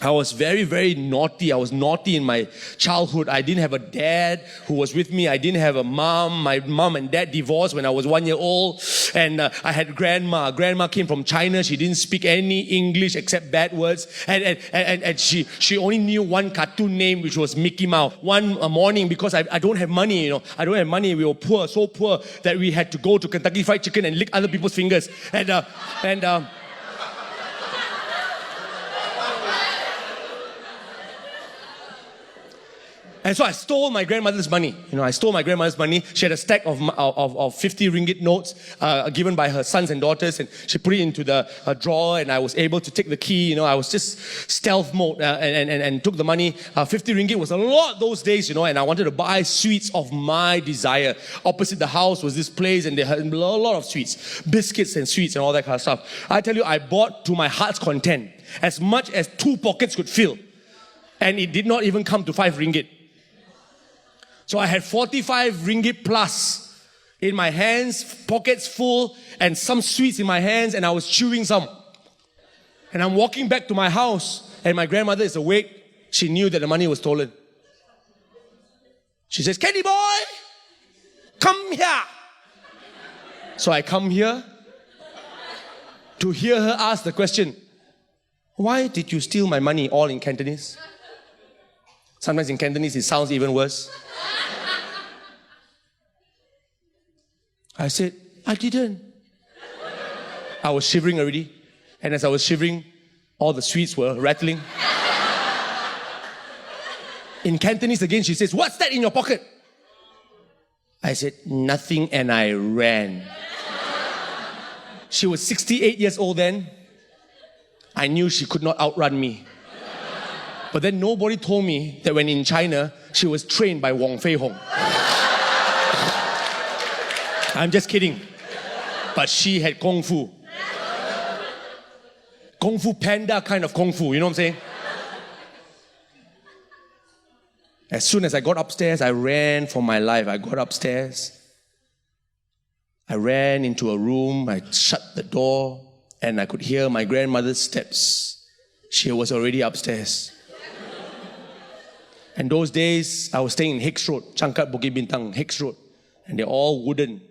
I was very, very naughty. I was naughty in my childhood. I didn't have a dad who was with me. I didn't have a mom. My mom and dad divorced when I was 1 year old. And I had grandma. Grandma came from China. She didn't speak any English except bad words. And she only knew one cartoon name, which was Mickey Mouse. One morning, because I don't have money, I don't have money. We were poor, so poor that we had to go to Kentucky Fried Chicken and lick other people's fingers. And so I stole my grandmother's money. I stole my grandmother's money. She had a stack of 50 ringgit notes given by her sons and daughters, and she put it into the drawer, and I was able to take the key. I was just stealth mode and took the money. 50 ringgit was a lot those days, and I wanted to buy sweets of my desire. Opposite the house was this place, and they had a lot of sweets, biscuits and sweets and all that kind of stuff. I tell you, I bought to my heart's content as much as 2 pockets could fill, and it did not even come to 5 ringgit. So I had 45 ringgit plus in my hands, pockets full, and some sweets in my hands, and I was chewing some. And I'm walking back to my house, and my grandmother is awake. She knew that the money was stolen. She says, "Kenny boy, come here." So I come here to hear her ask the question, "Why did you steal my money?" All in Cantonese. Sometimes in Cantonese it sounds even worse. I said, "I didn't." I was shivering already. And as I was shivering, all the sweets were rattling. In Cantonese again, she says, "What's that in your pocket?" I said, "Nothing," and I ran. She was 68 years old then. I knew she could not outrun me. But then nobody told me that when in China, she was trained by Wong Fei Hong. I'm just kidding. But she had Kung Fu. Kung Fu Panda kind of Kung Fu, you know what I'm saying? As soon as I got upstairs, I ran for my life. I got upstairs. I ran into a room. I shut the door, and I could hear my grandmother's steps. She was already upstairs. And those days, I was staying in Hicks Road, Changkat Bukit Bintang, Hicks Road. And they're all wooden.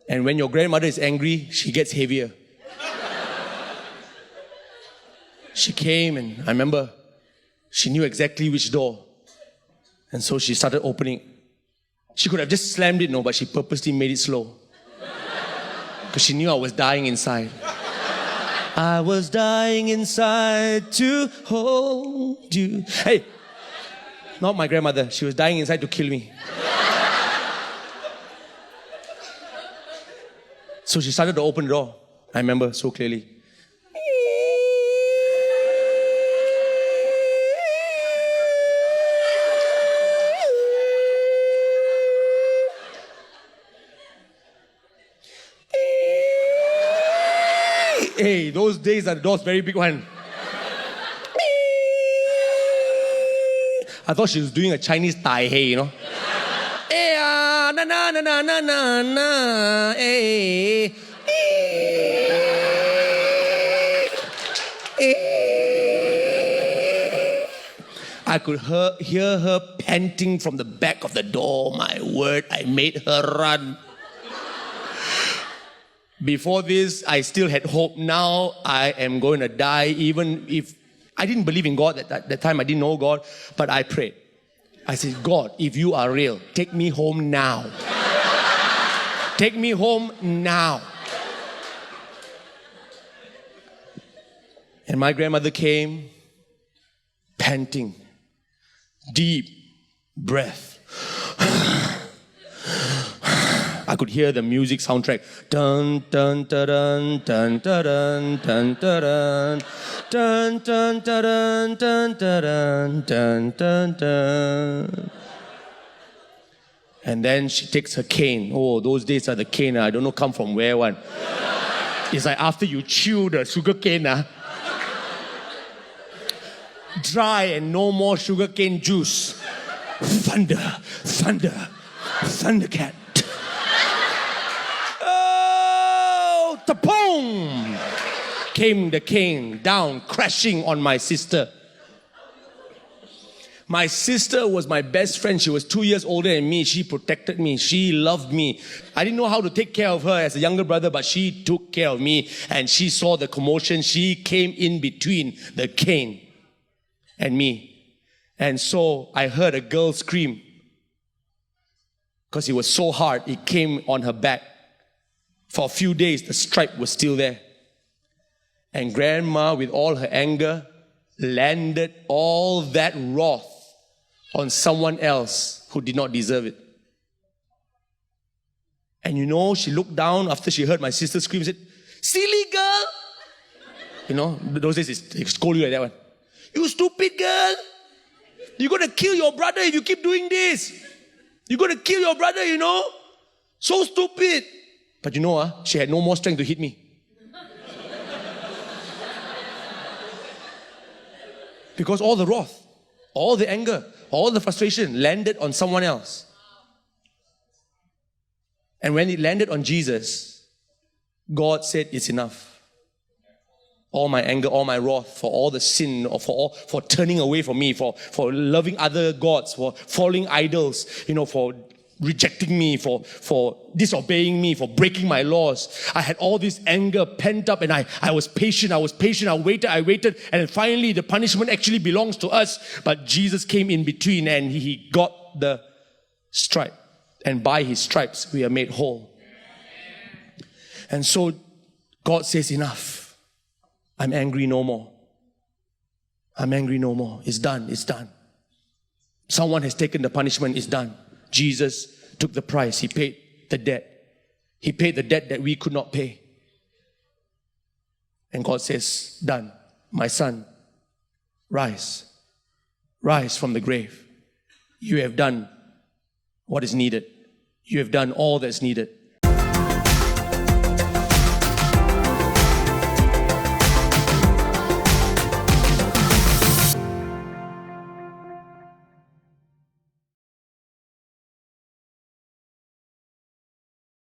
And when your grandmother is angry, she gets heavier. She came, and I remember she knew exactly which door. And so she started opening. She could have just slammed it, but she purposely made it slow. Because she knew I was dying inside. I was dying inside to hold you. Hey, not my grandmother. She was dying inside to kill me. So she started to open the door. I remember so clearly. Hey, those days are the doors very big one. I thought she was doing a Chinese tai hey, Hey, na na na na na na na, hey, I could hear her panting from the back of the door. My word, I made her run. Before this, I still had hope. Now, I am going to die, even if I didn't believe in God at that time. I didn't know God, but I prayed. I said, "God, if you are real, take me home now." Take me home now. And my grandmother came, panting, deep breath. I could hear the music soundtrack. Dun dun dun dun dun dun dun dun dun dun dun dun dun dun dun dun. And then she takes her cane. Oh, those days are the cane. I don't know come from where one. It's like after you chew the sugar cane, dry and no more sugar cane juice. Thunder, thunder, thundercat. Oh, tapong! came the cane down, crashing on my sister. My sister was my best friend. She was 2 years older than me. She protected me. She loved me. I didn't know how to take care of her as a younger brother, but she took care of me. And she saw the commotion. She came in between the cane and me. And so I heard a girl scream because it was so hard. It came on her back. For a few days, the stripe was still there. And grandma, with all her anger, landed all that wrath on someone else who did not deserve it. And you know, she looked down after she heard my sister scream and said, "Silly girl!" You know, those days they scold you like that one. "You stupid girl! You're going to kill your brother if you keep doing this. You're going to kill your brother, you know. So stupid." But you know, she had no more strength to hit me. Because all the wrath, all the anger, all the frustration landed on someone else. And when it landed on Jesus, God said, "It's enough. All my anger, all my wrath, for all the sin, or for turning away from me, for loving other gods, for following idols, you know, for rejecting me, for disobeying me, for breaking my laws. I had all this anger pent up, and I was patient, I waited, and finally the punishment actually belongs to us. But Jesus came in between, and he got the stripe. And by his stripes, we are made whole. And so God says, "Enough. I'm angry no more. I'm angry no more. It's done. It's done. Someone has taken the punishment. It's done." Jesus took the price. He paid the debt. He paid the debt that we could not pay. And God says, "Done. My son, rise. Rise from the grave. You have done what is needed. You have done all that's needed.